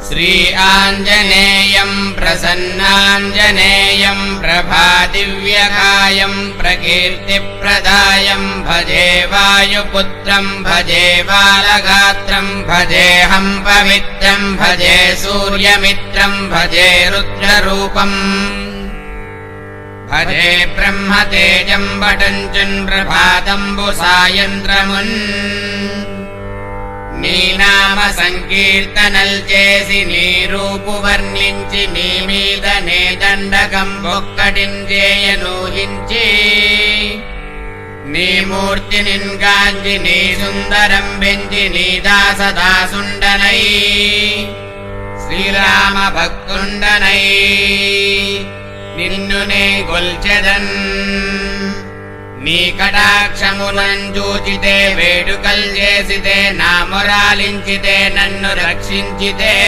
श्री आञ्जनेयं प्रसन्नाञ्जनेयं प्रभादिव्यकायं प्रकीर्तिप्रदायं भजे वायुपुत्रं भजे बालगात्रं भजेऽहं पवित्रं भजे सूर्यमित्रं भजे रुद्ररूपम् भजे ब्रह्मतेजं वटञ्चन् प्रभातम्बुसायन्द्रमुन् నీ నామ సంకీర్తనల్ చేసి నీ రూపు వర్ణించి నీ మీదనే దండకం ఒక్కటించేయనూహించి నీ మూర్తి నిన్గాంచి నీ సుందరం పెంచి నీ దాసదాసుండనై శ్రీరామ భక్తుండనై నిన్నునే గొల్చెదన్ నీ కటాక్షమునంజూచితే వేడుకల్ చేసితే నా మొరాలించితే నన్ను రక్షించితే